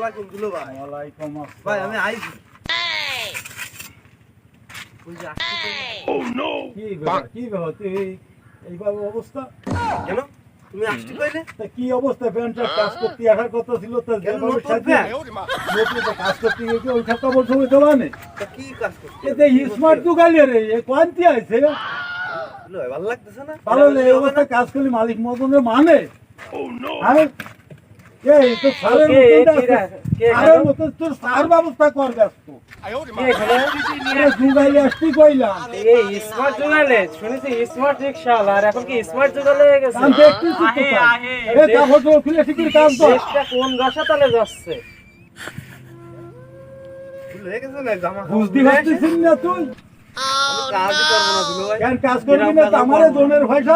আলাইকুম দুলো ভাই। ওয়ালাইকুম আসসালাম। ভাই আমি আইছি। ওই যে আসছি তো। কি ব্যাপার তুই এইভাবে অবস্থা? কেন? তুমি আসছি কইলে? তা কি অবস্থা? প্যান্টের কাজ করতে আসার কথা ছিল, তা কেন যেভাবে নতুন সাথে প্যান্ট? নতুন তো কাজ করতে গিয়ে কি ওই সব কাপড় সময় দেওয়া নেই? তা কি কাজ করতে? এতে স্মার্ট তো গালি রে, এ কোয়ান্তি আছে দুলো ভাই ভালো লাগতেছে না? ভালো এই অবস্থা কাজ করলে মালিক মতনের মানে আরে এই তো সারের মতন তোর সার ব্যবস্থা কর ব্যস্ত জুগাইলে আসছি কইলাম স্মার্ট জোগালে শুনেছি স্মার্ট রিক্সা আর এখন কি স্মার্ট জোগালে হয়ে গেছে কাম দেখছিস তো এ কাপড় তো খুলে শিখির কাম তো দেশটা কোন রসাতলে যাচ্ছে দুলো হয়ে গেছে না জামা। বুঝতে পারছিস না তুই? কাজই করবো না দুলো ভাই। কেন কাজ করবি না? আমারে জনের পয়সা